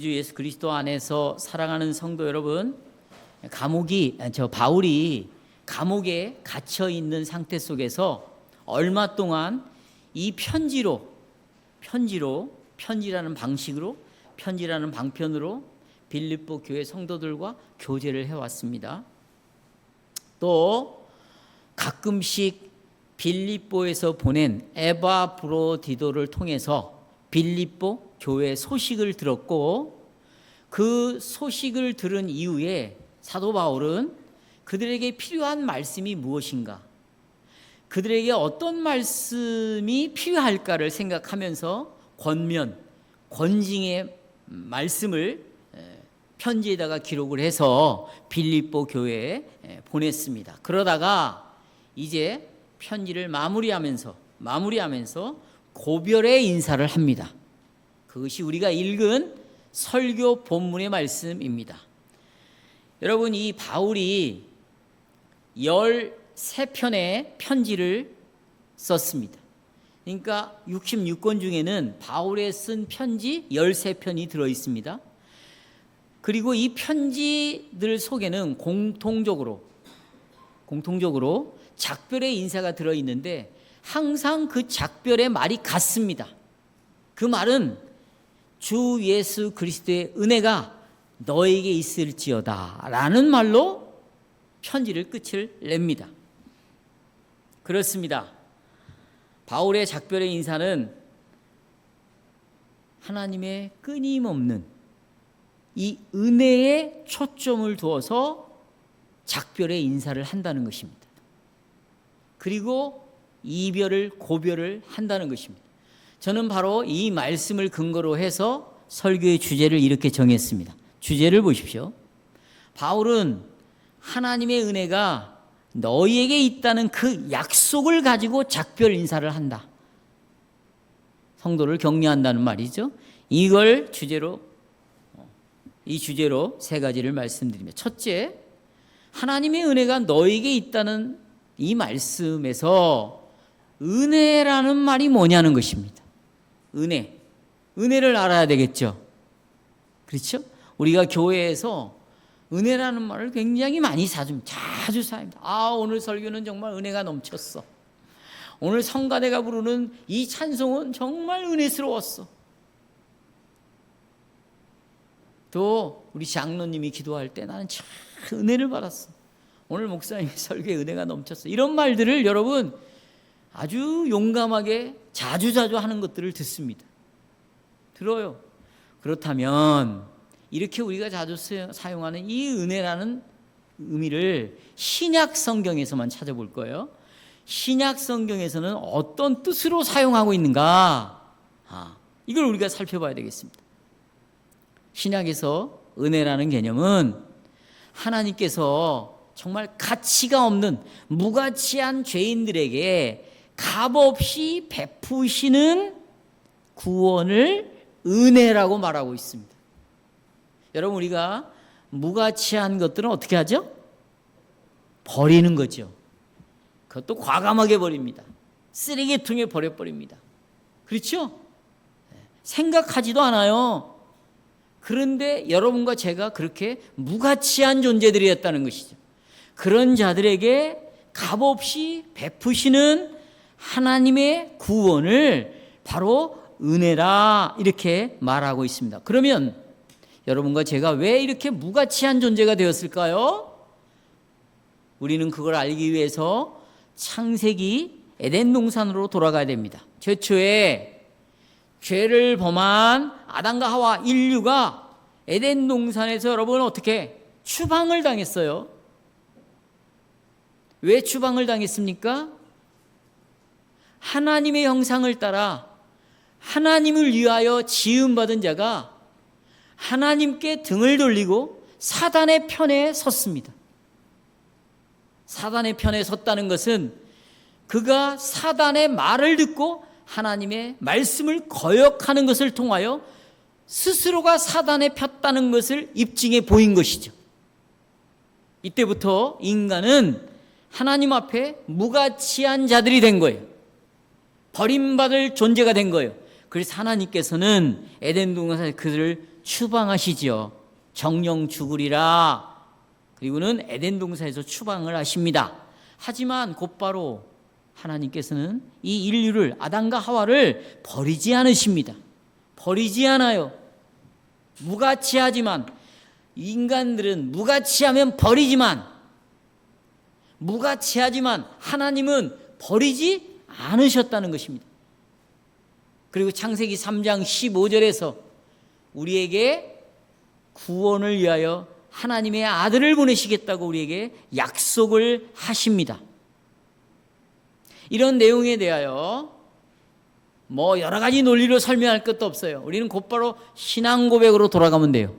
주 예수 그리스도 안에서 사랑하는 성도 여러분, 바울이 감옥에 갇혀 있는 상태 속에서 얼마 동안 이 편지라는 방식으로, 편지라는 방편으로 빌립보 교회 성도들과 교제를 해왔습니다. 또 가끔씩 빌립보에서 보낸 에바브로디도를 통해서 빌립보 교회 소식을 들었고, 그 소식을 들은 이후에 사도 바울은 그들에게 필요한 말씀이 무엇인가, 그들에게 어떤 말씀이 필요할까를 생각하면서 권징의 말씀을 편지에다가 기록을 해서 빌립보 교회에 보냈습니다. 그러다가 이제 편지를 마무리하면서 고별의 인사를 합니다. 그것이 우리가 읽은 설교 본문의 말씀입니다. 여러분, 이 바울이 13편의 편지를 썼습니다. 그러니까 66권 중에는 바울의 쓴 편지 13편이 들어있습니다. 그리고 이 편지들 속에는 공통적으로 작별의 인사가 들어있는데 항상 그 작별의 말이 같습니다. 그 말은 주 예수 그리스도의 은혜가 너에게 있을지어다 라는 말로 편지를 끝을 냅니다. 그렇습니다. 바울의 작별의 인사는 하나님의 끊임없는 이 은혜에 초점을 두어서 작별의 인사를 한다는 것입니다. 그리고 고별을 한다는 것입니다. 저는 바로 이 말씀을 근거로 해서 설교의 주제를 이렇게 정했습니다. 주제를 보십시오. 바울은 하나님의 은혜가 너희에게 있다는 그 약속을 가지고 작별 인사를 한다. 성도를 격려한다는 말이죠. 이 주제로 세 가지를 말씀드리며, 첫째, 하나님의 은혜가 너희에게 있다는 이 말씀에서 은혜라는 말이 뭐냐는 것입니다. 은혜를 알아야 되겠죠. 그렇죠? 우리가 교회에서 은혜라는 말을 굉장히 많이 자주 사용합니다. 오늘 설교는 정말 은혜가 넘쳤어. 오늘 성가대가 부르는 이 찬송은 정말 은혜스러웠어. 또 우리 장로님이 기도할 때 나는 참 은혜를 받았어. 오늘 목사님의 설교에 은혜가 넘쳤어. 이런 말들을 여러분 아주 용감하게 자주 하는 것들을 듣습니다. 들어요. 그렇다면 이렇게 우리가 자주 사용하는 이 은혜라는 의미를 신약 성경에서만 찾아볼 거예요. 신약 성경에서는 어떤 뜻으로 사용하고 있는가? 이걸 우리가 살펴봐야 되겠습니다. 신약에서 은혜라는 개념은 하나님께서 정말 가치가 없는 무가치한 죄인들에게 값없이 베푸시는 구원을 은혜라고 말하고 있습니다. 여러분, 우리가 무가치한 것들은 어떻게 하죠? 버리는 거죠. 그것도 과감하게 버립니다. 쓰레기통에 버려버립니다. 그렇죠? 생각하지도 않아요. 그런데 여러분과 제가 그렇게 무가치한 존재들이었다는 것이죠. 그런 자들에게 값없이 베푸시는 하나님의 구원을 바로 은혜라 이렇게 말하고 있습니다. 그러면 여러분과 제가 왜 이렇게 무가치한 존재가 되었을까요? 우리는 그걸 알기 위해서 창세기 에덴 동산으로 돌아가야 됩니다. 최초에 죄를 범한 아담과 하와 인류가 에덴 동산에서 여러분 어떻게 추방을 당했어요? 왜 추방을 당했습니까? 하나님의 형상을 따라 하나님을 위하여 지음받은 자가 하나님께 등을 돌리고 사단의 편에 섰습니다. 사단의 편에 섰다는 것은 그가 사단의 말을 듣고 하나님의 말씀을 거역하는 것을 통하여 스스로가 사단에 폈다는 것을 입증해 보인 것이죠. 이때부터 인간은 하나님 앞에 무가치한 자들이 된 거예요. 버림받을 존재가 된 거예요. 그래서 하나님께서는 에덴 동산에 그들을 추방하시죠. 정령 죽으리라. 그리고는 에덴 동산에서 추방을 하십니다. 하지만 곧바로 하나님께서는 이 인류를, 아담과 하와를 버리지 않으십니다. 버리지 않아요. 무가치하지만, 인간들은 무가치하면 버리지만, 무가치하지만 하나님은 버리지 않으셨다는 것입니다. 그리고 창세기 3장 15절에서 우리에게 구원을 위하여 하나님의 아들을 보내시겠다고 우리에게 약속을 하십니다. 이런 내용에 대하여 여러 가지 논리로 설명할 것도 없어요. 우리는 곧바로 신앙 고백으로 돌아가면 돼요.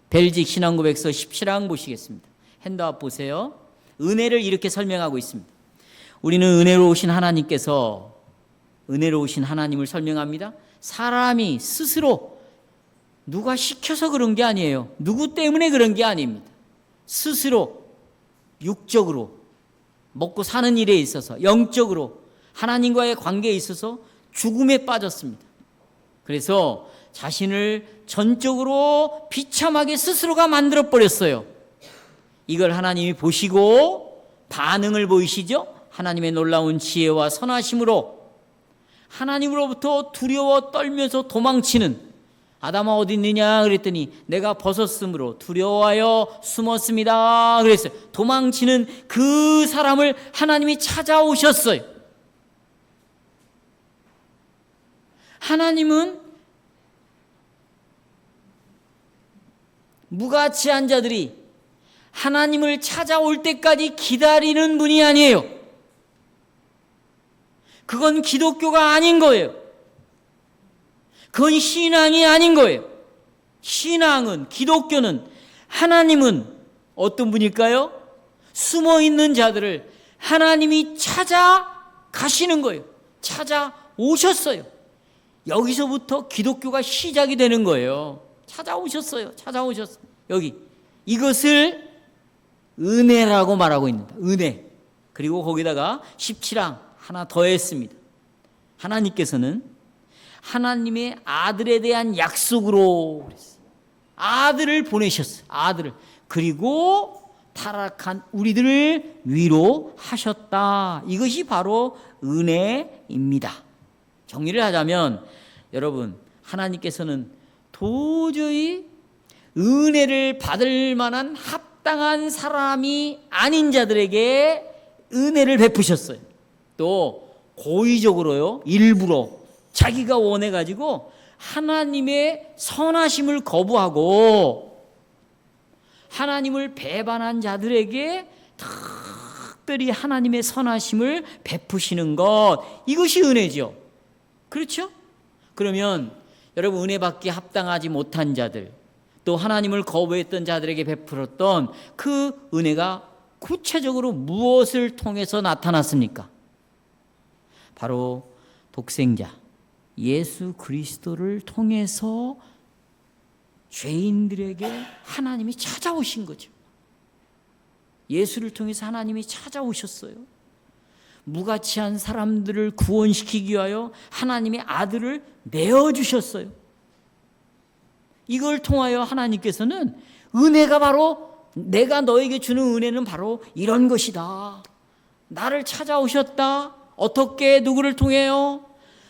벨직 신앙 고백서 17장 보시겠습니다. 핸드아웃 보세요. 은혜를 이렇게 설명하고 있습니다. 우리는 은혜로우신 하나님을 설명합니다. 사람이 스스로 누가 시켜서 그런 게 아니에요. 누구 때문에 그런 게 아닙니다. 스스로 육적으로 먹고 사는 일에 있어서, 영적으로 하나님과의 관계에 있어서 죽음에 빠졌습니다. 그래서 자신을 전적으로 비참하게 스스로가 만들어버렸어요. 이걸 하나님이 보시고 반응을 보이시죠? 하나님의 놀라운 지혜와 선하심으로 하나님으로부터 두려워 떨면서 도망치는, 아담아 어디 있느냐 그랬더니 내가 벗었으므로 두려워하여 숨었습니다 그랬어요. 도망치는 그 사람을 하나님이 찾아오셨어요. 하나님은 무가치한 자들이 하나님을 찾아올 때까지 기다리는 분이 아니에요. 그건 기독교가 아닌 거예요. 그건 신앙이 아닌 거예요. 신앙은, 기독교는, 하나님은 어떤 분일까요? 숨어있는 자들을 하나님이 찾아가시는 거예요. 찾아오셨어요. 여기서부터 기독교가 시작이 되는 거예요. 찾아오셨어요. 여기 이것을 은혜라고 말하고 있는다. 은혜. 그리고 거기다가 17항 하나 더했습니다. 하나님께서는 하나님의 아들에 대한 약속으로 그랬어요. 아들을 보내셨어요. 아들을. 그리고 타락한 우리들을 위로하셨다. 이것이 바로 은혜입니다. 정리를 하자면 여러분, 하나님께서는 도저히 은혜를 받을 만한 합당한 사람이 아닌 자들에게 은혜를 베푸셨어요. 또 고의적으로요, 일부러 자기가 원해가지고 하나님의 선하심을 거부하고 하나님을 배반한 자들에게 특별히 하나님의 선하심을 베푸시는 것, 이것이 은혜죠. 그렇죠? 그러면 여러분, 은혜 받기 합당하지 못한 자들, 또 하나님을 거부했던 자들에게 베풀었던 그 은혜가 구체적으로 무엇을 통해서 나타났습니까? 바로 독생자 예수 그리스도를 통해서 죄인들에게 하나님이 찾아오신 거죠. 예수를 통해서 하나님이 찾아오셨어요. 무가치한 사람들을 구원시키기 위하여 하나님의 아들을 내어주셨어요. 이걸 통하여 하나님께서는 은혜가 바로, 내가 너에게 주는 은혜는 바로 이런 것이다. 나를 찾아오셨다. 어떻게, 누구를 통해요?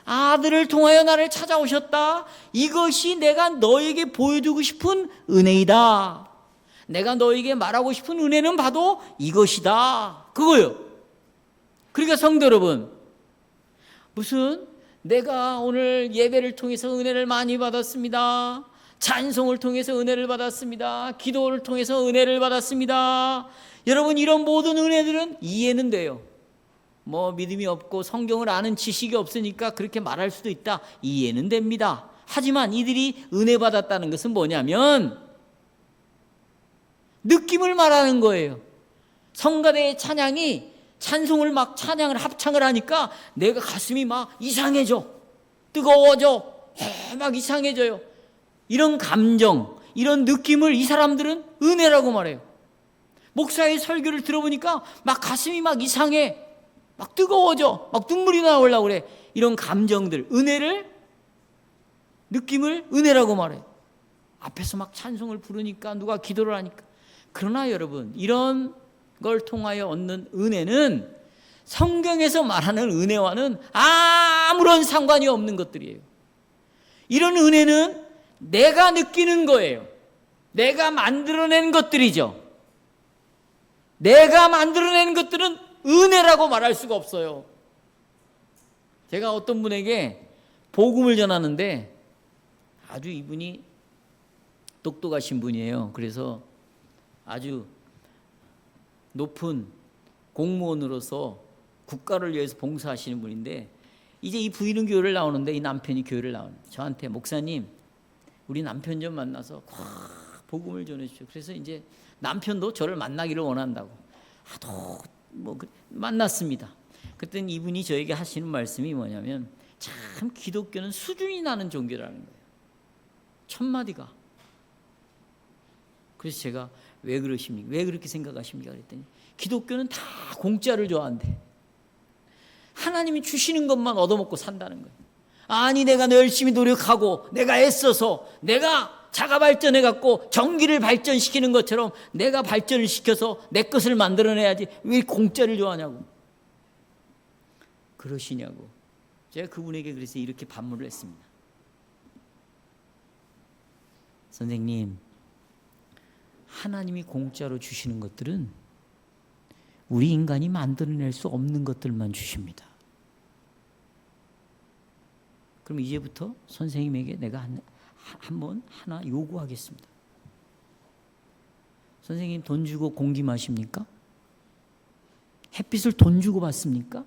아들을 통하여 나를 찾아오셨다. 이것이 내가 너에게 보여주고 싶은 은혜이다. 내가 너에게 말하고 싶은 은혜는 바로 이것이다. 그거요. 그러니까 성도 여러분, 무슨 내가 오늘 예배를 통해서 은혜를 많이 받았습니다. 찬송을 통해서 은혜를 받았습니다. 기도를 통해서 은혜를 받았습니다. 여러분, 이런 모든 은혜들은 이해는 돼요. 믿음이 없고 성경을 아는 지식이 없으니까 그렇게 말할 수도 있다. 이해는 됩니다. 하지만 이들이 은혜 받았다는 것은 뭐냐면 느낌을 말하는 거예요. 성가대의 찬양이 찬송을 막 찬양을 합창을 하니까 내가 가슴이 막 이상해져, 뜨거워져, 막 이상해져요. 이런 감정, 이런 느낌을 이 사람들은 은혜라고 말해요. 목사의 설교를 들어보니까 막 가슴이 막 이상해, 막 뜨거워져, 막 눈물이 나오려고 그래. 이런 감정들, 느낌을 은혜라고 말해요. 앞에서 막 찬송을 부르니까 누가 기도를 하니까. 그러나 여러분, 이런 걸 통하여 얻는 은혜는 성경에서 말하는 은혜와는 아무런 상관이 없는 것들이에요. 이런 은혜는 내가 느끼는 거예요. 내가 만들어낸 것들이죠. 내가 만들어낸 것들은 은혜라고 말할 수가 없어요. 제가 어떤 분에게 복음을 전하는데 아주 이분이 똑똑하신 분이에요. 그래서 아주 높은 공무원으로서 국가를 위해서 봉사하시는 분인데, 이제 이 부인은 교회를 나오는데 이 남편이 교회를 나오는데 저한테, 목사님 우리 남편 좀 만나서 복음을 전해주십시오. 그래서 이제 남편도 저를 만나기를 원한다고 하도 만났습니다. 그랬더니 이분이 저에게 하시는 말씀이 뭐냐면, 참 기독교는 수준이 나는 종교라는 거예요. 첫 마디가. 그래서 제가 왜 그러십니까? 왜 그렇게 생각하십니까? 그랬더니 기독교는 다 공짜를 좋아한대. 하나님이 주시는 것만 얻어먹고 산다는 거예요. 아니, 내가 열심히 노력하고 내가 애써서 내가 자가 발전해갖고 전기를 발전시키는 것처럼 내가 발전을 시켜서 내 것을 만들어내야지 왜 공짜를 좋아하냐고. 그러시냐고. 제가 그분에게 그래서 이렇게 반문을 했습니다. 선생님, 하나님이 공짜로 주시는 것들은 우리 인간이 만들어낼 수 없는 것들만 주십니다. 그럼 이제부터 선생님에게 내가 한번 하나 요구하겠습니다. 선생님, 돈 주고 공기 마십니까? 햇빛을 돈 주고 받습니까?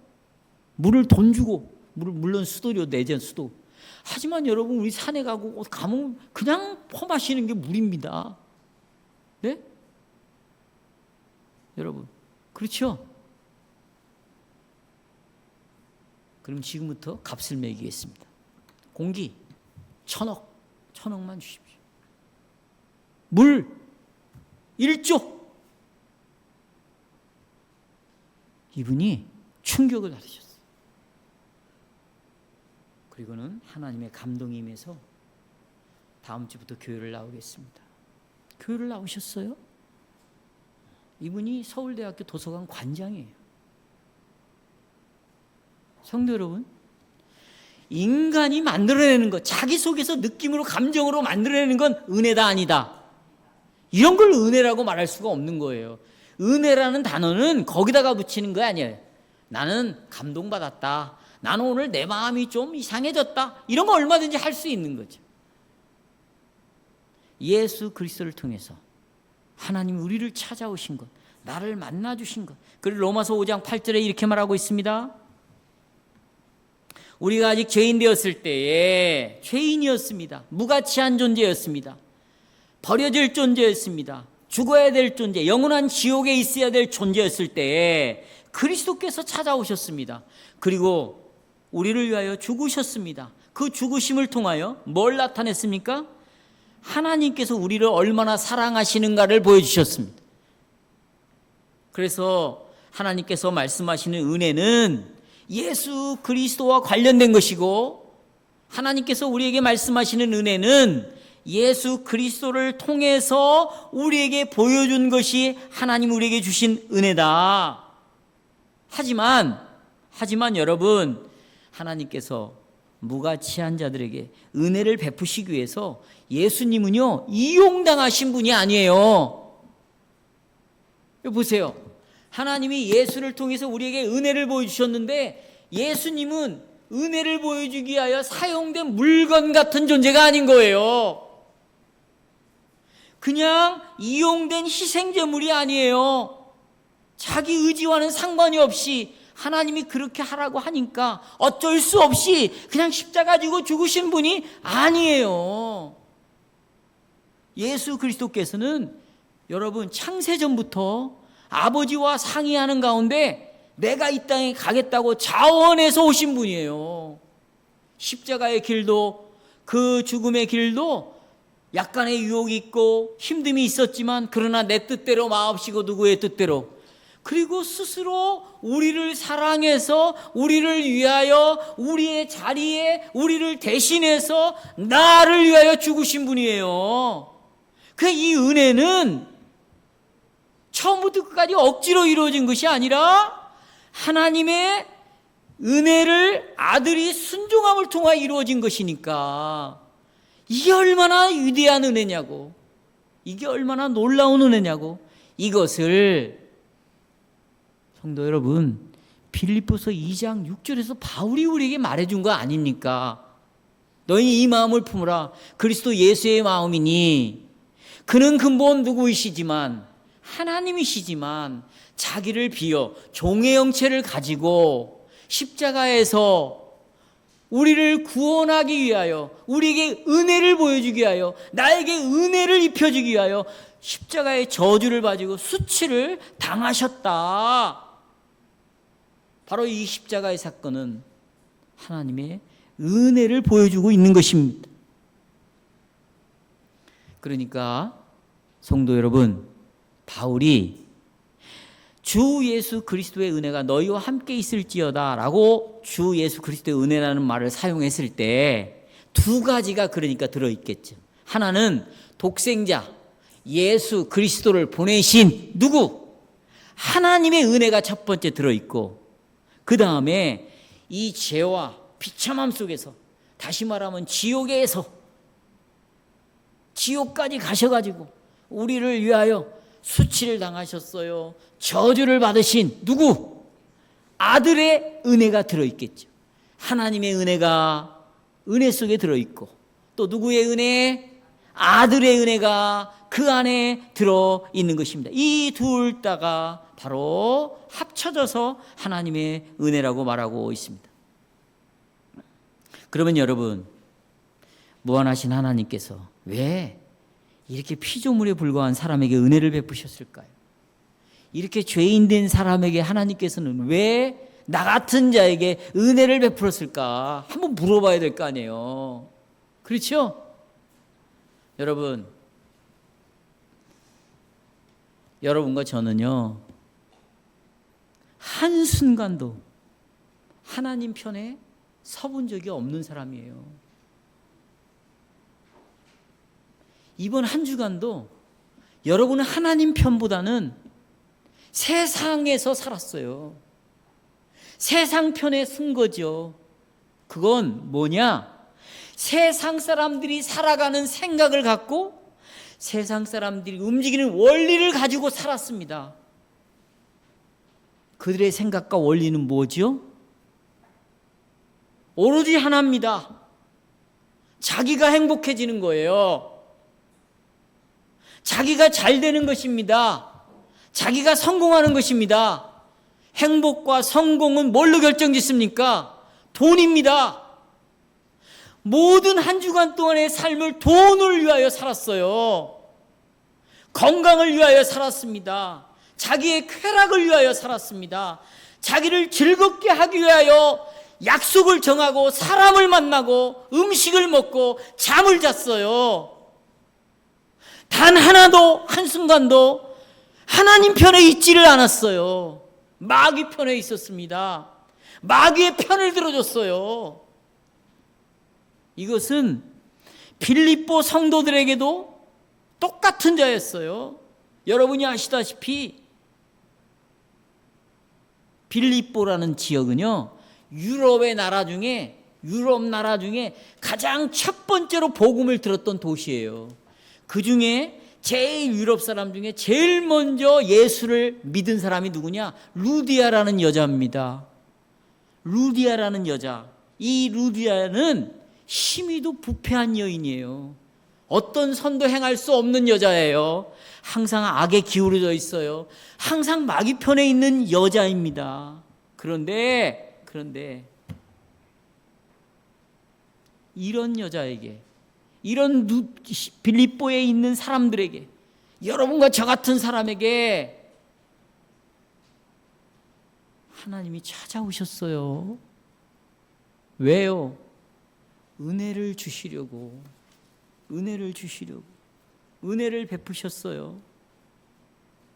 물을 돈 주고, 물론 수도료 내죠, 수도. 하지만 여러분, 우리 산에 가면 그냥 퍼마시는 게 물입니다. 네? 여러분, 그렇죠? 그럼 지금부터 값을 매기겠습니다. 공기 1,000억만 주십시오. 물 1조. 이분이 충격을 받으셨어요. 그리고는 하나님의 감동이 임해서 다음 주부터 교회를 나오겠습니다. 교회를 나오셨어요? 이분이 서울대학교 도서관 관장이에요. 성도 여러분, 인간이 만들어내는 것, 자기 속에서 느낌으로 감정으로 만들어내는 건 은혜다 아니다, 이런 걸 은혜라고 말할 수가 없는 거예요. 은혜라는 단어는 거기다가 붙이는 거 아니에요. 나는 감동받았다, 나는 오늘 내 마음이 좀 이상해졌다, 이런 거 얼마든지 할 수 있는 거죠. 예수 그리스도를 통해서 하나님이 우리를 찾아오신 것, 나를 만나주신 것. 그리고 로마서 5장 8절에 이렇게 말하고 있습니다. 우리가 아직 죄인 되었을 때에 죄인이었습니다. 무가치한 존재였습니다. 버려질 존재였습니다. 죽어야 될 존재, 영원한 지옥에 있어야 될 존재였을 때에 그리스도께서 찾아오셨습니다. 그리고 우리를 위하여 죽으셨습니다. 그 죽으심을 통하여 뭘 나타냈습니까? 하나님께서 우리를 얼마나 사랑하시는가를 보여주셨습니다. 그래서 하나님께서 말씀하시는 은혜는 예수 그리스도와 관련된 것이고, 하나님께서 우리에게 말씀하시는 은혜는 예수 그리스도를 통해서 우리에게 보여준 것이 하나님 우리에게 주신 은혜다. 하지만 여러분, 하나님께서 무가치한 자들에게 은혜를 베푸시기 위해서 예수님은요, 이용당하신 분이 아니에요. 보세요. 하나님이 예수를 통해서 우리에게 은혜를 보여주셨는데, 예수님은 은혜를 보여주기 위하여 사용된 물건 같은 존재가 아닌 거예요. 그냥 이용된 희생제물이 아니에요. 자기 의지와는 상관이 없이 하나님이 그렇게 하라고 하니까 어쩔 수 없이 그냥 십자가 지고 죽으신 분이 아니에요. 예수 그리스도께서는 여러분, 창세전부터 아버지와 상의하는 가운데 내가 이 땅에 가겠다고 자원해서 오신 분이에요. 십자가의 길도, 그 죽음의 길도 약간의 유혹이 있고 힘듦이 있었지만, 그러나 내 뜻대로 마옵시고 누구의 뜻대로, 그리고 스스로 우리를 사랑해서 우리를 위하여 우리의 자리에 우리를 대신해서 나를 위하여 죽으신 분이에요. 이 은혜는 처음부터 끝까지 억지로 이루어진 것이 아니라 하나님의 은혜를 아들이 순종함을 통하여 이루어진 것이니까 이게 얼마나 위대한 은혜냐고, 이게 얼마나 놀라운 은혜냐고. 이것을 성도 여러분, 빌립보서 2장 6절에서 바울이 우리에게 말해준 거 아닙니까? 너희 이 마음을 품으라. 그리스도 예수의 마음이니 그는 근본 누구이시지만 하나님이시지만 자기를 비어 종의 형체를 가지고 십자가에서 우리를 구원하기 위하여, 우리에게 은혜를 보여주기 위하여, 나에게 은혜를 입혀주기 위하여 십자가의 저주를 가지고 수치를 당하셨다. 바로 이 십자가의 사건은 하나님의 은혜를 보여주고 있는 것입니다. 그러니까 성도 여러분, 바울이 주 예수 그리스도의 은혜가 너희와 함께 있을지어다 라고 주 예수 그리스도의 은혜라는 말을 사용했을 때 두 가지가 그러니까 들어있겠죠. 하나는 독생자 예수 그리스도를 보내신 누구? 하나님의 은혜가 첫 번째 들어있고, 그 다음에 이 죄와 비참함 속에서, 다시 말하면 지옥에서 지옥까지 가셔가지고 우리를 위하여 수치를 당하셨어요. 저주를 받으신 누구? 아들의 은혜가 들어있겠죠. 하나님의 은혜가 은혜 속에 들어있고, 또 누구의 은혜? 아들의 은혜가 그 안에 들어있는 것입니다. 이 둘 다가 바로 합쳐져서 하나님의 은혜라고 말하고 있습니다. 그러면 여러분, 무한하신 하나님께서 왜 이렇게 피조물에 불과한 사람에게 은혜를 베푸셨을까요? 이렇게 죄인된 사람에게 하나님께서는 왜 나 같은 자에게 은혜를 베풀었을까? 한번 물어봐야 될 거 아니에요. 그렇죠? 여러분과 저는요, 한순간도 하나님 편에 서본 적이 없는 사람이에요. 이번 한 주간도 여러분은 하나님 편보다는 세상에서 살았어요. 세상 편에 쓴 거죠. 그건 뭐냐? 세상 사람들이 살아가는 생각을 갖고 세상 사람들이 움직이는 원리를 가지고 살았습니다. 그들의 생각과 원리는 뭐죠? 오로지 하나입니다. 자기가 행복해지는 거예요. 자기가 잘 되는 것입니다. 자기가 성공하는 것입니다. 행복과 성공은 뭘로 결정짓습니까? 돈입니다. 모든 한 주간 동안의 삶을 돈을 위하여 살았어요. 건강을 위하여 살았습니다. 자기의 쾌락을 위하여 살았습니다. 자기를 즐겁게 하기 위하여 약속을 정하고 사람을 만나고 음식을 먹고 잠을 잤어요. 단 하나도, 한순간도 하나님 편에 있지를 않았어요. 마귀 편에 있었습니다. 마귀의 편을 들어줬어요. 이것은 빌립보 성도들에게도 똑같은 자였어요. 여러분이 아시다시피 빌립보라는 지역은요, 유럽 나라 중에 가장 첫 번째로 복음을 들었던 도시예요. 그 중에 제일 유럽 사람 중에 제일 먼저 예수를 믿은 사람이 누구냐? 루디아라는 여자입니다. 루디아라는 여자. 이 루디아는 심히도 부패한 여인이에요. 어떤 선도 행할 수 없는 여자예요. 항상 악에 기울어져 있어요. 항상 마귀 편에 있는 여자입니다. 그런데 이런 여자에게, 이런 빌립보에 있는 사람들에게, 여러분과 저 같은 사람에게 하나님이 찾아오셨어요. 왜요? 은혜를 주시려고, 은혜를 베푸셨어요.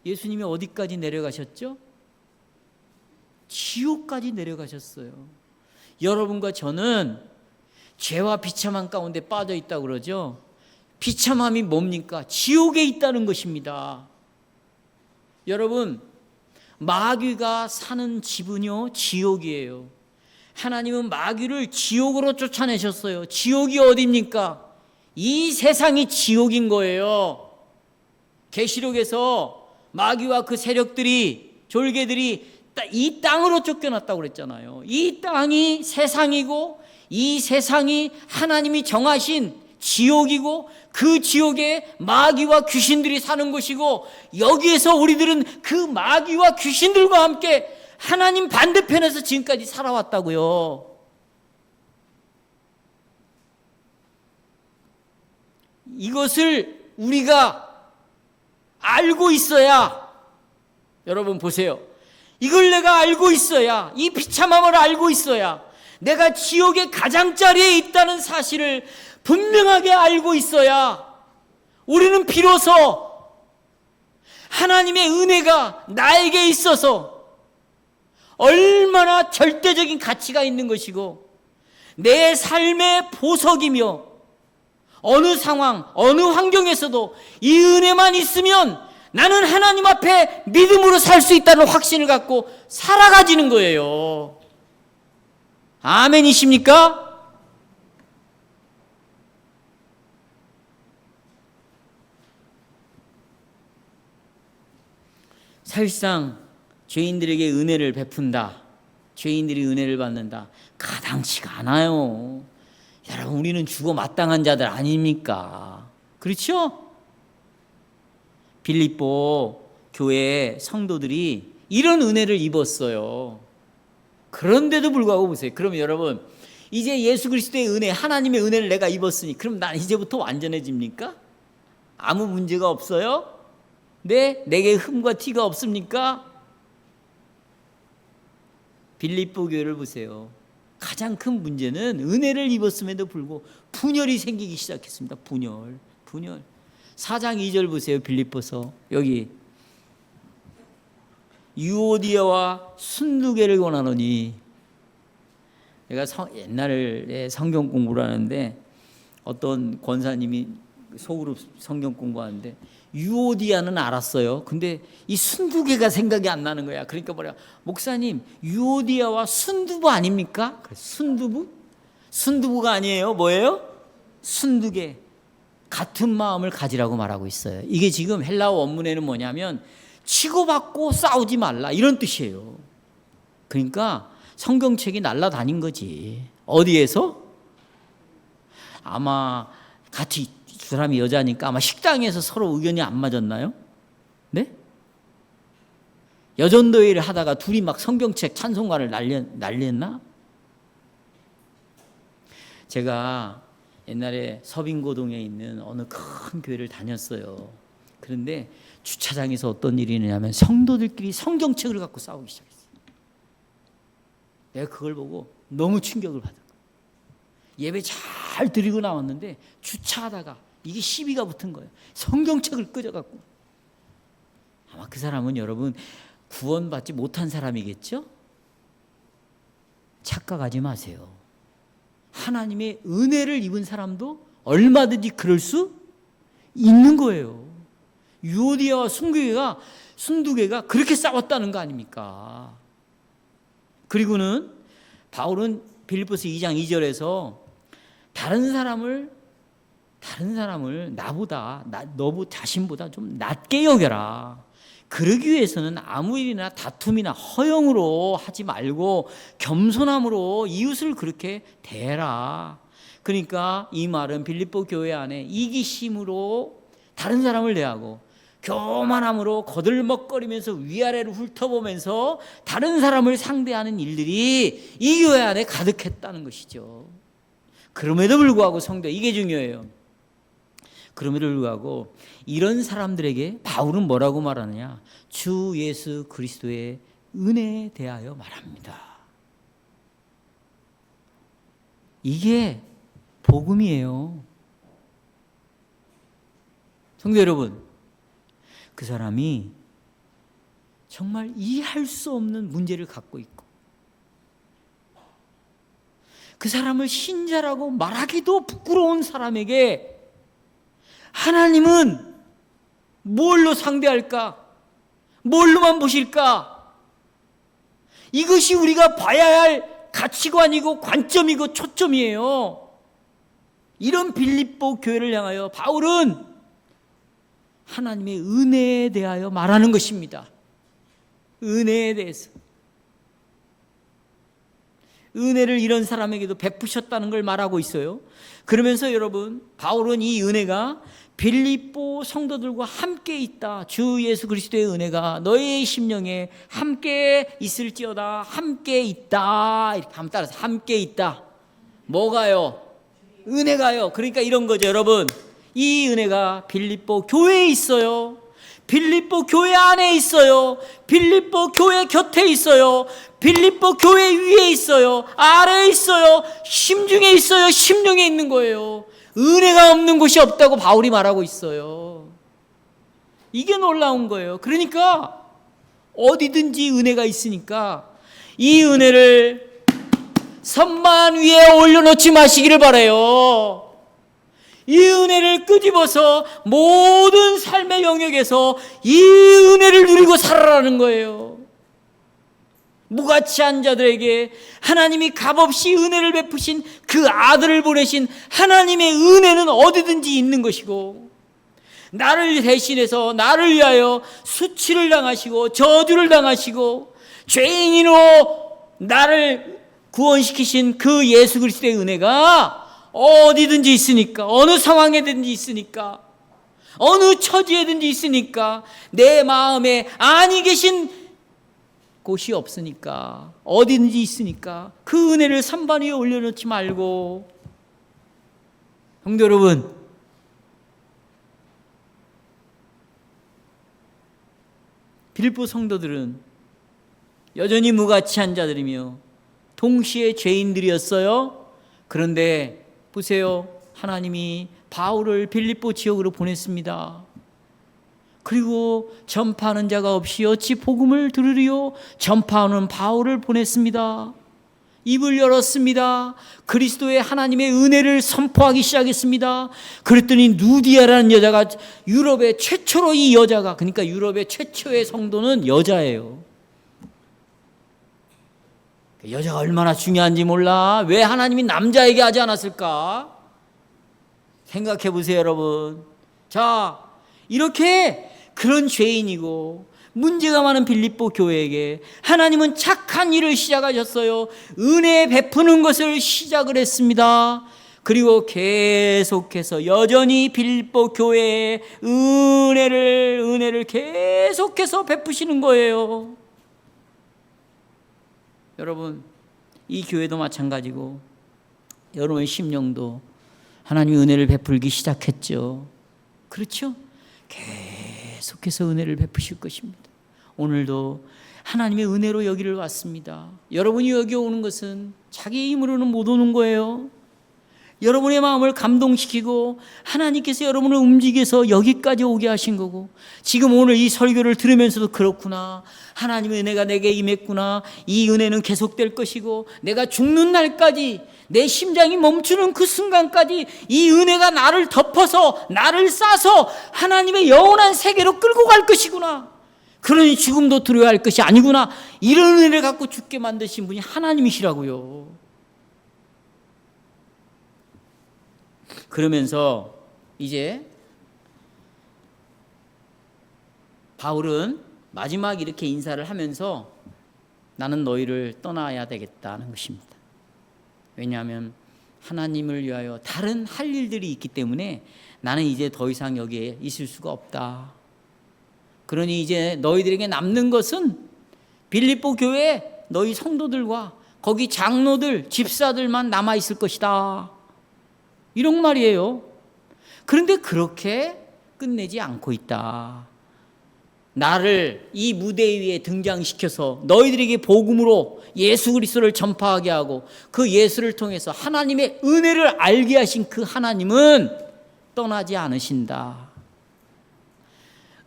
예수님이 어디까지 내려가셨죠? 지옥까지 내려가셨어요. 여러분과 저는 죄와 비참한 가운데 빠져 있다고 그러죠. 비참함이 뭡니까? 지옥에 있다는 것입니다. 여러분, 마귀가 사는 집은요, 지옥이에요. 하나님은 마귀를 지옥으로 쫓아내셨어요. 지옥이 어디입니까? 이 세상이 지옥인 거예요. 계시록에서 마귀와 그 세력들이, 졸개들이 이 땅으로 쫓겨났다고 그랬잖아요. 이 땅이 세상이고 이 세상이 하나님이 정하신 지옥이고 그 지옥에 마귀와 귀신들이 사는 곳이고 여기에서 우리들은 그 마귀와 귀신들과 함께 하나님 반대편에서 지금까지 살아왔다고요. 이것을 우리가 알고 있어야, 여러분 보세요. 이걸 내가 알고 있어야, 이 비참함을 알고 있어야, 내가 지옥의 가장자리에 있다는 사실을 분명하게 알고 있어야 우리는 비로소 하나님의 은혜가 나에게 있어서 얼마나 절대적인 가치가 있는 것이고 내 삶의 보석이며 어느 상황, 어느 환경에서도 이 은혜만 있으면 나는 하나님 앞에 믿음으로 살 수 있다는 확신을 갖고 살아가지는 거예요. 아멘이십니까? 사실상 죄인들에게 은혜를 베푼다, 죄인들이 은혜를 받는다, 가당치가 않아요. 여러분, 우리는 죽어 마땅한 자들 아닙니까? 그렇죠? 빌립보 교회 성도들이 이런 은혜를 입었어요. 그런데도 불구하고 보세요. 그러면 여러분, 이제 예수 그리스도의 은혜, 하나님의 은혜를 내가 입었으니 그럼 난 이제부터 완전해집니까? 아무 문제가 없어요? 네? 내게 흠과 티가 없습니까? 빌립보 교회를 보세요. 가장 큰 문제는 은혜를 입었음에도 불구하고 분열이 생기기 시작했습니다. 분열. 4장 2절 보세요. 빌립보서. 여기 유오디아와 순두개를 권하노니, 내가 옛날에 성경 공부를 하는데 어떤 권사님이 소그룹 성경 공부하는데 유오디아는 알았어요. 근데 이 순두개가 생각이 안 나는 거야. 그러니까 뭐냐, 목사님 유오디아와 순두부 아닙니까? 순두부? 순두부가 아니에요. 뭐예요? 순두개. 같은 마음을 가지라고 말하고 있어요. 이게 지금 헬라어 원문에는 뭐냐면 치고받고 싸우지 말라, 이런 뜻이에요. 그러니까 성경책이 날아다닌 거지. 어디에서? 아마 같이 두 사람이 여자니까 아마 식당에서 서로 의견이 안 맞았나요? 네? 여전도회를 하다가 둘이 막 성경책 찬송가를 난리했나? 제가 옛날에 서빙고동에 있는 어느 큰 교회를 다녔어요. 그런데 주차장에서 어떤 일이 있냐면 성도들끼리 성경책을 갖고 싸우기 시작했어요. 내가 그걸 보고 너무 충격을 받았어요. 예배 잘 드리고 나왔는데 주차하다가 이게 시비가 붙은 거예요. 성경책을 끄져갖고. 아마 그 사람은 여러분 구원받지 못한 사람이겠죠? 착각하지 마세요. 하나님의 은혜를 입은 사람도 얼마든지 그럴 수 있는 거예요. 유오디아와 순두개가 그렇게 싸웠다는 거 아닙니까? 그리고는 바울은 빌립보서 2장 2절에서 다른 사람을 나보다, 너 자신보다 좀 낮게 여겨라. 그러기 위해서는 아무 일이나 다툼이나 허영으로 하지 말고 겸손함으로 이웃을 그렇게 대해라. 그러니까 이 말은 빌립보 교회 안에 이기심으로 다른 사람을 대하고 교만함으로 거들먹거리면서 위아래를 훑어보면서 다른 사람을 상대하는 일들이 이 교회 안에 가득했다는 것이죠. 그럼에도 불구하고 성도, 이게 중요해요. 그럼에도 불구하고 이런 사람들에게 바울은 뭐라고 말하느냐? 주 예수 그리스도의 은혜에 대하여 말합니다. 이게 복음이에요. 성도 여러분, 그 사람이 정말 이해할 수 없는 문제를 갖고 있고, 그 사람을 신자라고 말하기도 부끄러운 사람에게 하나님은 뭘로 상대할까? 뭘로만 보실까? 이것이 우리가 봐야 할 가치관이고 관점이고 초점이에요. 이런 빌립보 교회를 향하여 바울은 하나님의 은혜에 대하여 말하는 것입니다. 은혜에 대해서. 은혜를 이런 사람에게도 베푸셨다는 걸 말하고 있어요. 그러면서 여러분, 바울은 이 은혜가 빌립보 성도들과 함께 있다. 주 예수 그리스도의 은혜가 너의 심령에 함께 있을지어다. 함께 있다. 이렇게 한번 따라서 함께 있다. 뭐가요? 은혜가요. 그러니까 이런 거죠, 여러분. 이 은혜가 빌립보 교회에 있어요. 빌립보 교회 안에 있어요. 빌립보 교회 곁에 있어요. 빌립보 교회 위에 있어요. 아래에 있어요. 심중에 있어요. 심령에 있는 거예요. 은혜가 없는 곳이 없다고 바울이 말하고 있어요. 이게 놀라운 거예요. 그러니까 어디든지 은혜가 있으니까 이 은혜를 선만 위에 올려놓지 마시기를 바라요. 이 은혜를 끄집어서 모든 삶의 영역에서 이 은혜를 누리고 살아라는 거예요. 무가치한 자들에게 하나님이 값없이 은혜를 베푸신 그 아들을 보내신 하나님의 은혜는 어디든지 있는 것이고, 나를 대신해서 나를 위하여 수치를 당하시고 저주를 당하시고 죄인으로 나를 구원시키신 그 예수 그리스도의 은혜가 어디든지 있으니까, 어느 상황에든지 있으니까, 어느 처지에든지 있으니까, 내 마음에 안이 계신 곳이 없으니까, 어디든지 있으니까 그 은혜를 선반 위에 올려놓지 말고. 성도 여러분, 빌립보 성도들은 여전히 무가치한 자들이며 동시에 죄인들이었어요. 그런데 보세요, 하나님이 바울을 빌립보 지역으로 보냈습니다. 그리고 전파하는 자가 없이 어찌 복음을 들으리요? 전파하는 바울을 보냈습니다. 입을 열었습니다. 그리스도의 하나님의 은혜를 선포하기 시작했습니다. 그랬더니 누디아라는 여자가, 유럽의 최초로 이 여자가, 그러니까 유럽의 최초의 성도는 여자예요. 여자가 얼마나 중요한지 몰라. 왜 하나님이 남자에게 하지 않았을까? 생각해 보세요, 여러분. 자, 이렇게 그런 죄인이고 문제가 많은 빌립보 교회에게 하나님은 착한 일을 시작하셨어요. 은혜 베푸는 것을 시작을 했습니다. 그리고 계속해서 여전히 빌립보 교회에 은혜를 계속해서 베푸시는 거예요. 여러분, 이 교회도 마찬가지고 여러분의 심령도 하나님의 은혜를 베풀기 시작했죠. 그렇죠? 계속해서 은혜를 베푸실 것입니다. 오늘도 하나님의 은혜로 여기를 왔습니다. 여러분이 여기 오는 것은 자기 힘으로는 못 오는 거예요. 여러분의 마음을 감동시키고 하나님께서 여러분을 움직여서 여기까지 오게 하신 거고, 지금 오늘 이 설교를 들으면서도 그렇구나, 하나님의 은혜가 내게 임했구나, 이 은혜는 계속될 것이고, 내가 죽는 날까지, 내 심장이 멈추는 그 순간까지 이 은혜가 나를 덮어서 나를 싸서 하나님의 영원한 세계로 끌고 갈 것이구나, 그러니 죽음도 두려워할 것이 아니구나, 이런 은혜를 갖고 죽게 만드신 분이 하나님이시라고요. 그러면서 이제 바울은 마지막 이렇게 인사를 하면서 나는 너희를 떠나야 되겠다는 것입니다. 왜냐하면 하나님을 위하여 다른 할 일들이 있기 때문에 나는 이제 더 이상 여기에 있을 수가 없다. 그러니 이제 너희들에게 남는 것은 빌립보 교회 너희 성도들과 거기 장로들, 집사들만 남아 있을 것이다, 이런 말이에요. 그런데 그렇게 끝내지 않고 있다. 나를 이 무대 위에 등장시켜서 너희들에게 복음으로 예수 그리스도를 전파하게 하고 그 예수를 통해서 하나님의 은혜를 알게 하신 그 하나님은 떠나지 않으신다.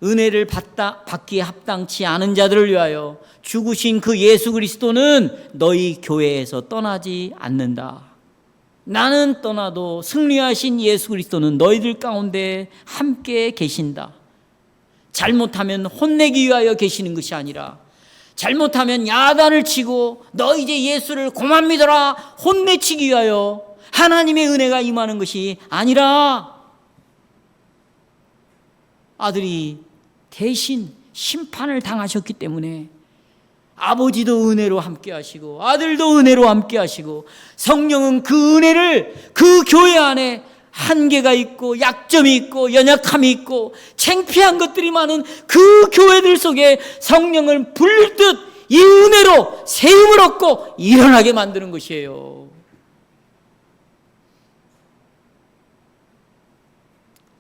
은혜를 받기에 합당치 않은 자들을 위하여 죽으신 그 예수 그리스도는 너희 교회에서 떠나지 않는다. 나는 떠나도 승리하신 예수 그리스도는 너희들 가운데 함께 계신다. 잘못하면 혼내기 위하여 계시는 것이 아니라, 잘못하면 야단을 치고 너 이제 예수를 그만 믿어라 혼내치기 위하여 하나님의 은혜가 임하는 것이 아니라, 아들이 대신 심판을 당하셨기 때문에 아버지도 은혜로 함께 하시고 아들도 은혜로 함께 하시고, 성령은 그 은혜를 그 교회 안에 한계가 있고 약점이 있고 연약함이 있고 창피한 것들이 많은 그 교회들 속에 성령을 불듯 이 은혜로 세움을 얻고 일어나게 만드는 것이에요.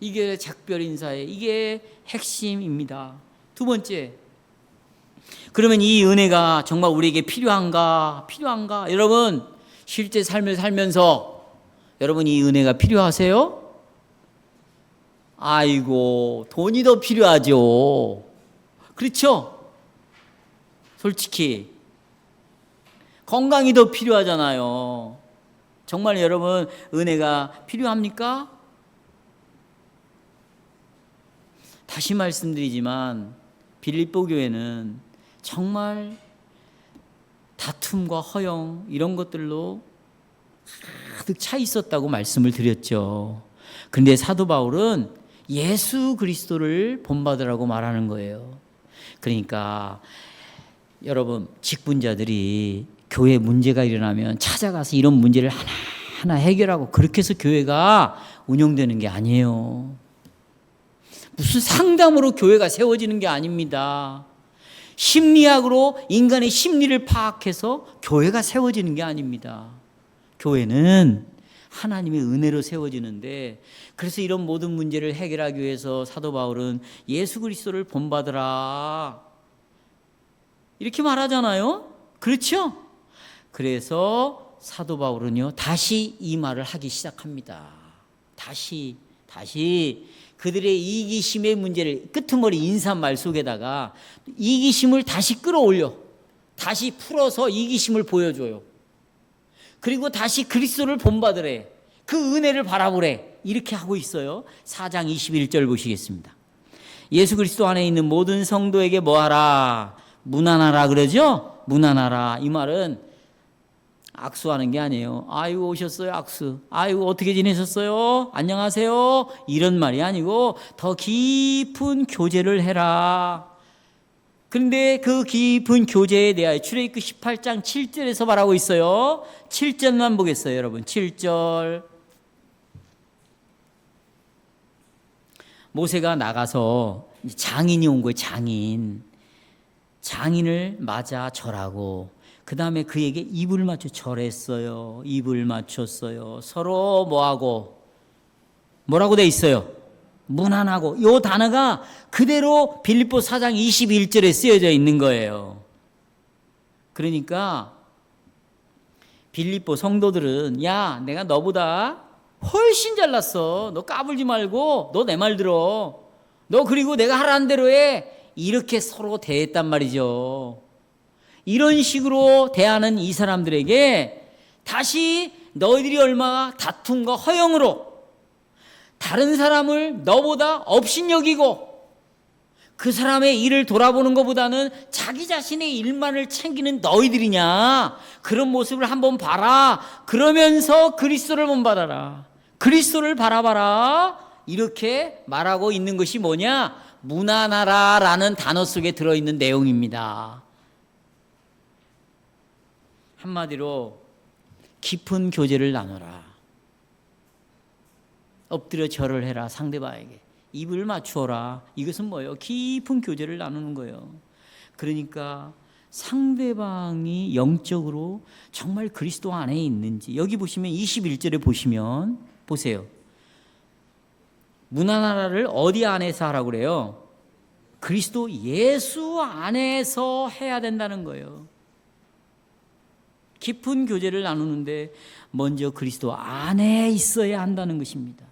이게 작별 인사의 이게 핵심입니다. 두 번째, 그러면 이 은혜가 정말 우리에게 필요한가? 여러분, 실제 삶을 살면서 여러분 이 은혜가 필요하세요? 아이고, 돈이 더 필요하죠. 그렇죠? 솔직히 건강이 더 필요하잖아요. 정말 여러분 은혜가 필요합니까? 다시 말씀드리지만 빌립보 교회는 정말 다툼과 허영 이런 것들로 가득 차 있었다고 말씀을 드렸죠. 그런데 사도 바울은 예수 그리스도를 본받으라고 말하는 거예요. 그러니까 여러분, 직분자들이 교회 문제가 일어나면 찾아가서 이런 문제를 하나하나 해결하고 그렇게 해서 교회가 운영되는 게 아니에요. 무슨 상담으로 교회가 세워지는 게 아닙니다. 심리학으로 인간의 심리를 파악해서 교회가 세워지는 게 아닙니다. 교회는 하나님의 은혜로 세워지는데, 그래서 이런 모든 문제를 해결하기 위해서 사도 바울은 예수 그리스도를 본받으라 이렇게 말하잖아요. 그렇죠? 그래서 사도 바울은요 다시 이 말을 하기 시작합니다. 다시 그들의 이기심의 문제를 끄트머리 인사말 속에다가 이기심을 다시 끌어올려 다시 풀어서 이기심을 보여줘요. 그리고 다시 그리스도를 본받으래, 그 은혜를 바라보래, 이렇게 하고 있어요. 4장 21절 보시겠습니다. 예수 그리스도 안에 있는 모든 성도에게 뭐하라? 문안하라 그러죠? 문안하라, 이 말은 악수하는 게 아니에요. 아이고 오셨어요 악수, 아이고 어떻게 지내셨어요, 안녕하세요, 이런 말이 아니고 더 깊은 교제를 해라. 그런데 그 깊은 교제에 대하여 출애굽기 18장 7절에서 말하고 있어요. 7절만 보겠어요 여러분. 7절, 모세가 나가서 장인이 온 거예요. 장인을 맞아 절하고, 그 다음에 그에게 입을 맞춰 절했어요. 입을 맞췄어요. 서로 뭐라고 돼 있어요? 문안하고. 이 단어가 그대로 빌립보 4장 21절에 쓰여져 있는 거예요. 그러니까 빌립보 성도들은, 야 내가 너보다 훨씬 잘났어, 너 까불지 말고 너 내 말 들어, 너 그리고 내가 하라는 대로 해, 이렇게 서로 대했단 말이죠. 이런 식으로 대하는 이 사람들에게 다시 너희들이 얼마나 다툼과 허영으로 다른 사람을 너보다 업신여기고 그 사람의 일을 돌아보는 것보다는 자기 자신의 일만을 챙기는 너희들이냐, 그런 모습을 한번 봐라. 그러면서 그리스도를 본받아라, 그리스도를 바라봐라, 이렇게 말하고 있는 것이 뭐냐? 문안하라 라는 단어 속에 들어있는 내용입니다. 한마디로 깊은 교제를 나눠라. 엎드려 절을 해라. 상대방에게 입을 맞추어라. 이것은 뭐예요? 깊은 교제를 나누는 거예요. 그러니까 상대방이 영적으로 정말 그리스도 안에 있는지, 여기 보시면 21절에 보시면 보세요. 문안하라를 어디 안에서 하라고 그래요? 그리스도 예수 안에서 해야 된다는 거예요. 깊은 교제를 나누는데 먼저 그리스도 안에 있어야 한다는 것입니다.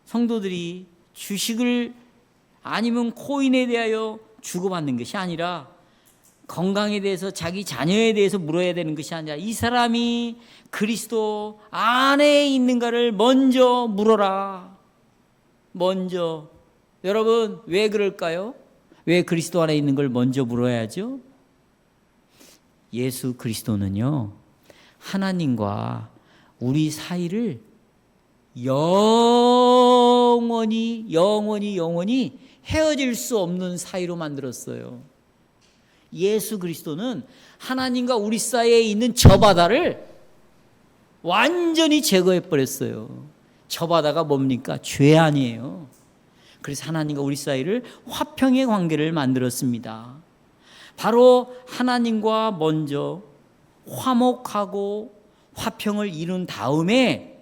성도들이 주식을 아니면 코인에 대하여 주고받는 것이 아니라 건강에 대해서 자기 자녀에 대해서 물어야 되는 것이 아니라 이 사람이 그리스도 안에 있는가를 먼저 물어라. 먼저. 여러분 왜 그럴까요? 왜 그리스도 안에 있는 걸 먼저 물어야죠? 예수 그리스도는요 하나님과 우리 사이를 영원히 헤어질 수 없는 사이로 만들었어요. 예수 그리스도는 하나님과 우리 사이에 있는 저 바다를 완전히 제거해 버렸어요. 저 바다가 뭡니까? 죄 아니에요. 그래서 하나님과 우리 사이를 화평의 관계를 만들었습니다. 바로 하나님과 먼저 화목하고 화평을 이룬 다음에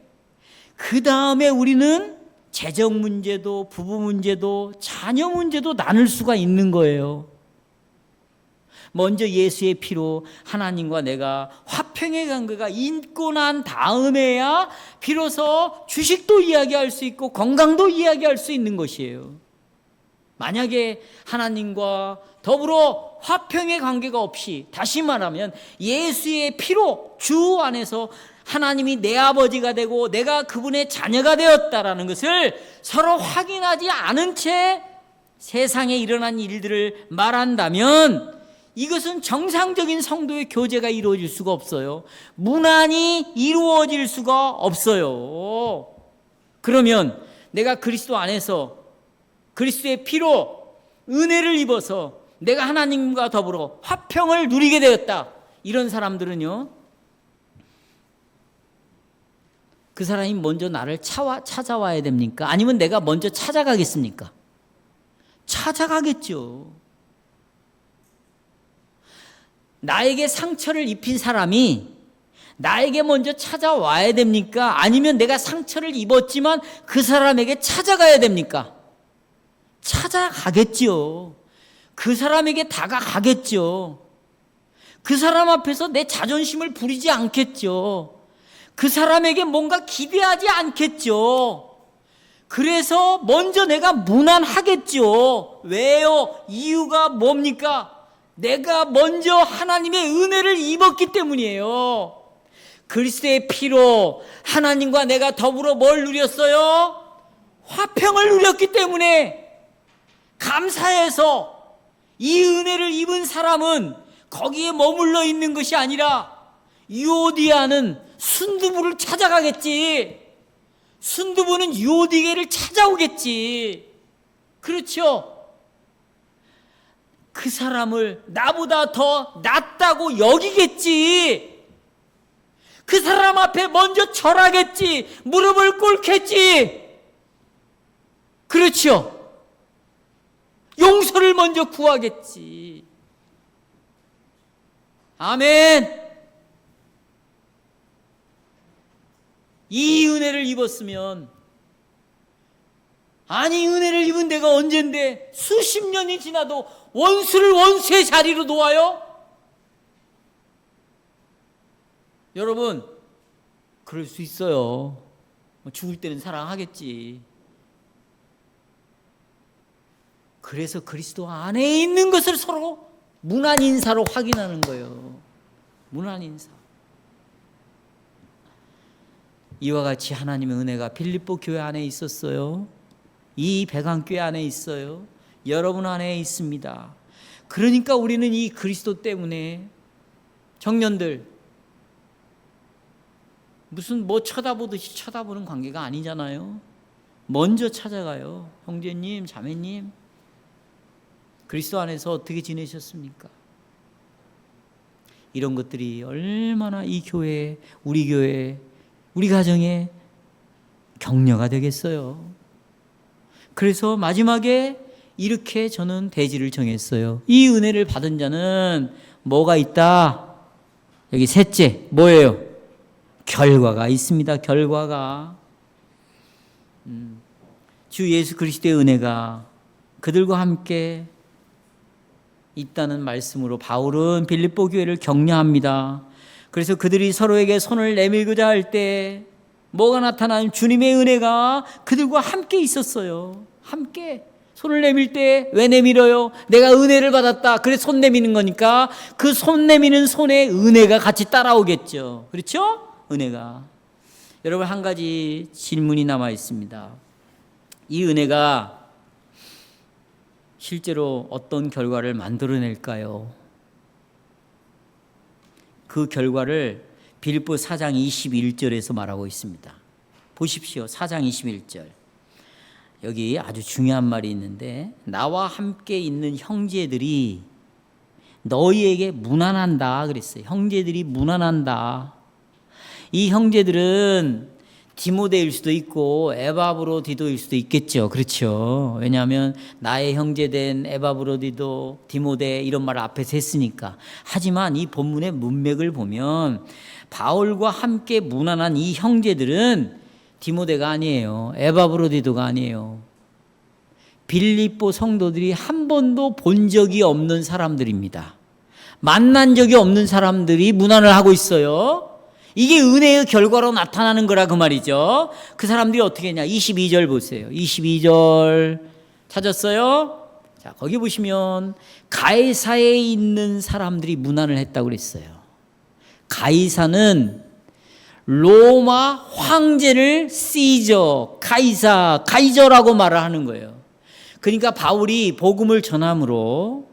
그 다음에 우리는 재정 문제도 부부 문제도 자녀 문제도 나눌 수가 있는 거예요. 먼저 예수의 피로 하나님과 내가 화평의 관계가 있고 난 다음에야 비로소 주식도 이야기할 수 있고 건강도 이야기할 수 있는 것이에요. 만약에 하나님과 더불어 화평의 관계가 없이, 다시 말하면 예수의 피로 주 안에서 하나님이 내 아버지가 되고 내가 그분의 자녀가 되었다라는 것을 서로 확인하지 않은 채 세상에 일어난 일들을 말한다면 이것은 정상적인 성도의 교제가 이루어질 수가 없어요. 문안이 이루어질 수가 없어요. 그러면 내가 그리스도 안에서 그리스도의 피로 은혜를 입어서 내가 하나님과 더불어 화평을 누리게 되었다. 이런 사람들은요, 그 사람이 먼저 나를 찾아와야 됩니까? 아니면 내가 먼저 찾아가겠습니까? 찾아가겠죠. 나에게 상처를 입힌 사람이 나에게 먼저 찾아와야 됩니까? 아니면 내가 상처를 입었지만 그 사람에게 찾아가야 됩니까? 찾아가겠죠. 그 사람에게 다가가겠죠. 그 사람 앞에서 내 자존심을 부리지 않겠죠. 그 사람에게 뭔가 기대하지 않겠죠. 그래서 먼저 내가 무난하겠죠. 왜요? 이유가 뭡니까? 내가 먼저 하나님의 은혜를 입었기 때문이에요. 그리스도의 피로 하나님과 내가 더불어 뭘 누렸어요? 화평을 누렸기 때문에 감사해서 이 은혜를 입은 사람은 거기에 머물러 있는 것이 아니라 유오디아는 순두부를 찾아가겠지. 순두부는 유오디게를 찾아오겠지. 그렇죠? 그 사람을 나보다 더 낫다고 여기겠지. 그 사람 앞에 먼저 절하겠지. 무릎을 꿇겠지. 그렇죠? 용서를 먼저 구하겠지. 아멘. 이 은혜를 입었으면, 아니 은혜를 입은 데가 언젠데 수십 년이 지나도 원수를 원수의 자리로 놓아요? 여러분, 그럴 수 있어요. 죽을 때는 사랑하겠지. 그래서 그리스도 안에 있는 것을 서로 문안 인사로 확인하는 거예요. 문안 인사. 이와 같이 하나님의 은혜가 빌립보 교회 안에 있었어요. 이 배강교회 안에 있어요. 여러분 안에 있습니다. 그러니까 우리는 이 그리스도 때문에, 청년들 무슨 뭐 쳐다보듯이 쳐다보는 관계가 아니잖아요. 먼저 찾아가요. 형제님, 자매님, 그리스도 안에서 어떻게 지내셨습니까? 이런 것들이 얼마나 이 교회, 우리 가정에 격려가 되겠어요. 그래서 마지막에 이렇게 저는 대지를 정했어요. 이 은혜를 받은 자는 뭐가 있다? 여기 셋째, 뭐예요? 결과가 있습니다. 결과가. 주 예수 그리스도의 은혜가 그들과 함께 있다는 말씀으로 바울은 빌립보 교회를 격려합니다. 그래서 그들이 서로에게 손을 내밀고자 할 때 뭐가 나타나는 주님의 은혜가 그들과 함께 있었어요. 함께 손을 내밀 때 왜 내밀어요? 내가 은혜를 받았다. 그래 손 내미는 거니까 그 손 내미는 손에 은혜가 같이 따라오겠죠. 그렇죠? 은혜가. 여러분, 한 가지 질문이 남아 있습니다. 이 은혜가 실제로 어떤 결과를 만들어낼까요? 그 결과를 빌립보 4장 21절에서 말하고 있습니다. 보십시오. 4장 21절. 여기 아주 중요한 말이 있는데, 나와 함께 있는 형제들이 너희에게 문안한다 그랬어요. 형제들이 문안한다. 이 형제들은 디모데일 수도 있고 에바브로디도일 수도 있겠죠. 그렇죠. 왜냐하면 나의 형제된 에바브로디도, 디모데 이런 말을 앞에서 했으니까. 하지만 이 본문의 문맥을 보면 바울과 함께 문안한 이 형제들은 디모데가 아니에요. 에바브로디도가 아니에요. 빌립보 성도들이 한 번도 본 적이 없는 사람들입니다. 만난 적이 없는 사람들이 문안을 하고 있어요. 이게 은혜의 결과로 나타나는 거라 그 말이죠. 그 사람들이 어떻게 했냐? 22절 보세요. 22절 찾았어요? 자, 거기 보시면 가이사에 있는 사람들이 문안을 했다고 그랬어요. 가이사는 로마 황제를 시저, 가이저라고 말을 하는 거예요. 그러니까 바울이 복음을 전함으로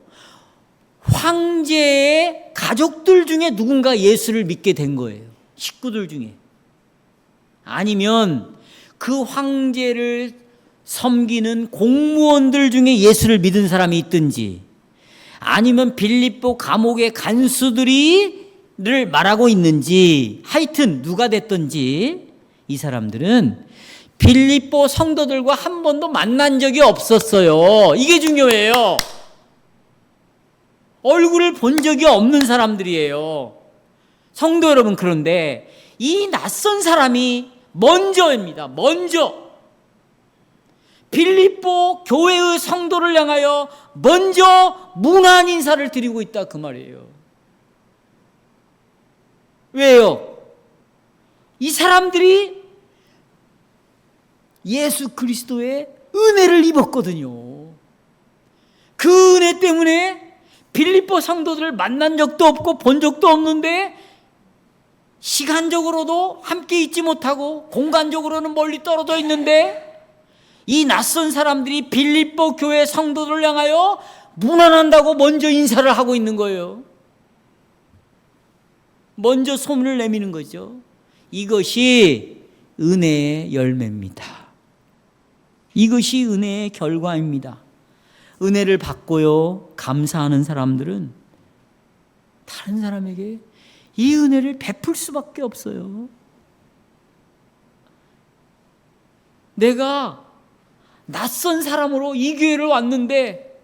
황제의 가족들 중에 누군가 예수를 믿게 된 거예요. 식구들 중에. 아니면 그 황제를 섬기는 공무원들 중에 예수를 믿은 사람이 있든지, 아니면 빌립보 감옥의 간수들이를 말하고 있는지, 하여튼 누가 됐든지 이 사람들은 빌립보 성도들과 한 번도 만난 적이 없었어요. 이게 중요해요. 얼굴을 본 적이 없는 사람들이에요. 성도 여러분, 그런데 이 낯선 사람이 먼저 빌립보 교회의 성도를 향하여 먼저 문안 인사를 드리고 있다 그 말이에요. 왜요? 이 사람들이 예수 그리스도의 은혜를 입었거든요. 그 은혜 때문에 빌립보 성도들을 만난 적도 없고 본 적도 없는데, 시간적으로도 함께 있지 못하고 공간적으로는 멀리 떨어져 있는데, 이 낯선 사람들이 빌립보 교회 성도들을 향하여 문안한다고 먼저 인사를 하고 있는 거예요. 먼저 손을 내미는 거죠. 이것이 은혜의 열매입니다. 이것이 은혜의 결과입니다. 은혜를 받고요, 감사하는 사람들은 다른 사람에게 이 은혜를 베풀 수밖에 없어요. 내가 낯선 사람으로 이 교회를 왔는데,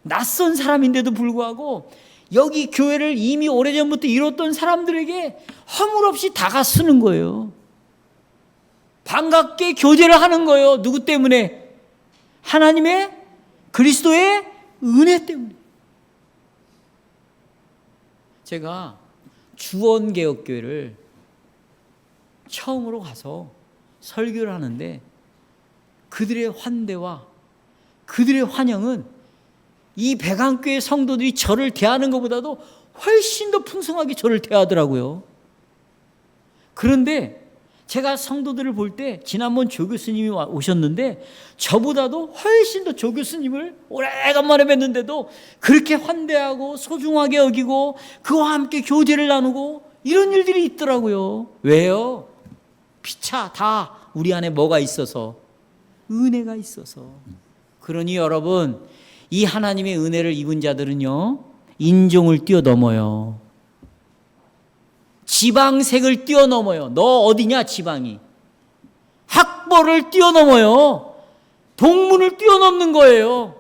낯선 사람인데도 불구하고 여기 교회를 이미 오래전부터 이뤘던 사람들에게 허물없이 다가서는 거예요. 반갑게 교제를 하는 거예요. 누구 때문에? 하나님의 그리스도의 은혜 때문에. 제가 주원개혁교회를 처음으로 가서 설교를 하는데, 그들의 환대와 그들의 환영은 이 백안교회 성도들이 저를 대하는 것보다도 훨씬 더 풍성하게 저를 대하더라고요. 그런데 제가 성도들을 볼 때, 지난번 조 교수님이 오셨는데 저보다도 훨씬 더 조 교수님을 오래간만에 뵀는데도 그렇게 환대하고 소중하게 여기고 그와 함께 교제를 나누고 이런 일들이 있더라고요. 왜요? 피차 다 우리 안에 뭐가 있어서? 은혜가 있어서. 그러니 여러분, 이 하나님의 은혜를 입은 자들은요, 인종을 뛰어넘어요. 지방색을 뛰어넘어요. 너 어디냐 지방이. 학벌을 뛰어넘어요. 동문을 뛰어넘는 거예요.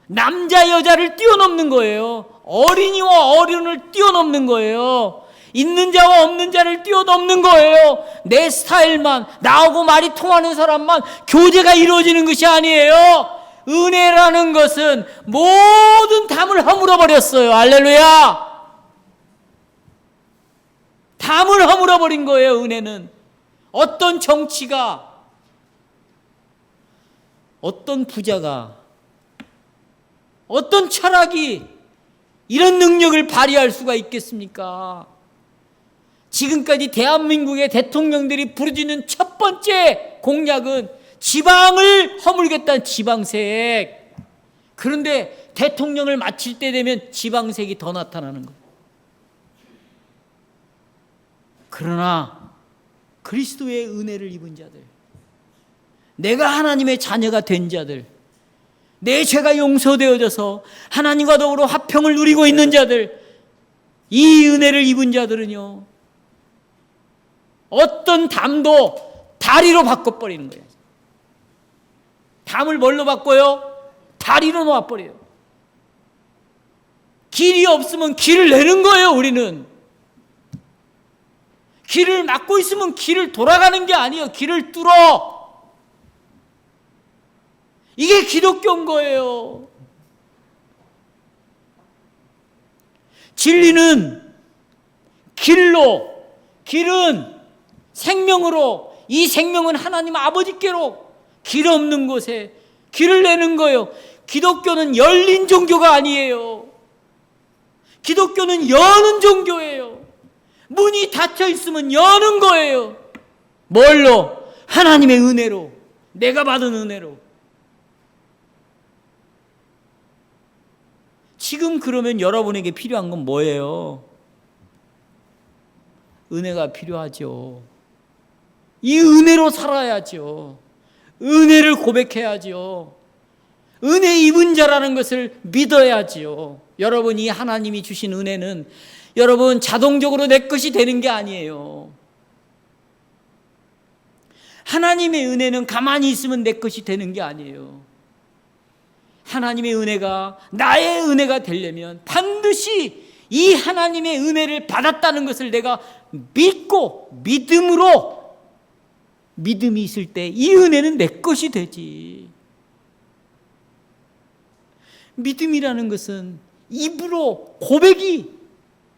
남자 여자를 뛰어넘는 거예요. 어린이와 어른을 뛰어넘는 거예요. 있는 자와 없는 자를 뛰어넘는 거예요. 내 스타일만, 나하고 말이 통하는 사람만 교제가 이루어지는 것이 아니에요. 은혜라는 것은 모든 담을 허물어 버렸어요. 할렐루야. 담을 허물어 버린 거예요. 은혜는. 어떤 정치가, 어떤 부자가 어떤 철학이 이런 능력을 발휘할 수가 있겠습니까? 지금까지 대한민국의 대통령들이 부르짖는 첫 번째 공약은 지방을 허물겠다는 지방색. 그런데 대통령을 마칠 때 되면 지방색이 더 나타나는 거예요. 그러나 그리스도의 은혜를 입은 자들, 내가 하나님의 자녀가 된 자들, 내 죄가 용서되어져서 하나님과 더불어 화평을 누리고 있는 자들, 이 은혜를 입은 자들은요, 어떤 담도 다리로 바꿔버리는 거예요. 담을 뭘로 바꿔요? 다리로 놓아버려요. 길이 없으면 길을 내는 거예요. 우리는 길을 막고 있으면 길을 돌아가는 게 아니에요. 길을 뚫어. 이게 기독교인 거예요. 진리는 길로, 길은 생명으로, 이 생명은 하나님 아버지께로, 길 없는 곳에 길을 내는 거예요. 기독교는 열린 종교가 아니에요. 기독교는 여는 종교예요. 문이 닫혀 있으면 여는 거예요. 뭘로? 하나님의 은혜로, 내가 받은 은혜로. 지금 그러면 여러분에게 필요한 건 뭐예요? 은혜가 필요하죠. 이 은혜로 살아야죠. 은혜를 고백해야죠. 은혜 입은 자라는 것을 믿어야죠. 여러분, 이 하나님이 주신 은혜는 여러분 자동적으로 내 것이 되는 게 아니에요. 하나님의 은혜는 가만히 있으면 내 것이 되는 게 아니에요. 하나님의 은혜가 나의 은혜가 되려면 반드시 이 하나님의 은혜를 받았다는 것을 내가 믿고 믿음이 있을 때 이 은혜는 내 것이 되지. 믿음이라는 것은 입으로 고백이,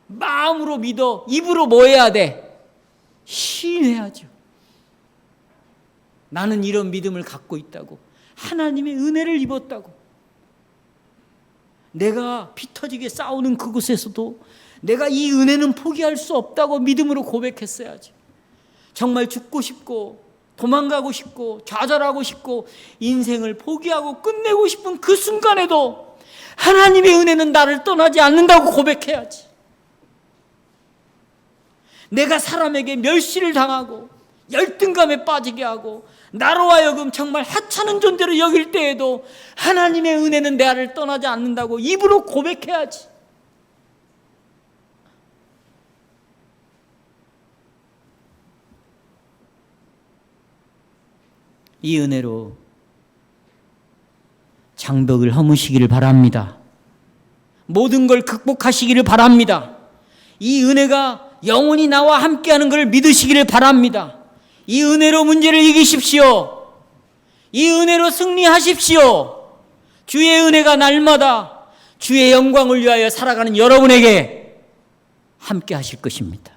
마음으로 믿어 입으로 뭐 해야 돼? 시인해야죠. 나는 이런 믿음을 갖고 있다고, 하나님의 은혜를 입었다고. 내가 피 터지게 싸우는 그곳에서도 내가 이 은혜는 포기할 수 없다고 믿음으로 고백했어야지. 정말 죽고 싶고 도망가고 싶고 좌절하고 싶고 인생을 포기하고 끝내고 싶은 그 순간에도 하나님의 은혜는 나를 떠나지 않는다고 고백해야지. 내가 사람에게 멸시를 당하고 열등감에 빠지게 하고 나로 하여금 정말 하찮은 존재로 여길 때에도 하나님의 은혜는 나를 떠나지 않는다고 입으로 고백해야지. 이 은혜로 장벽을 허무시기를 바랍니다. 모든 걸 극복하시기를 바랍니다. 이 은혜가 영원히 나와 함께하는 것을 믿으시기를 바랍니다. 이 은혜로 문제를 이기십시오. 이 은혜로 승리하십시오. 주의 은혜가 날마다 주의 영광을 위하여 살아가는 여러분에게 함께 하실 것입니다.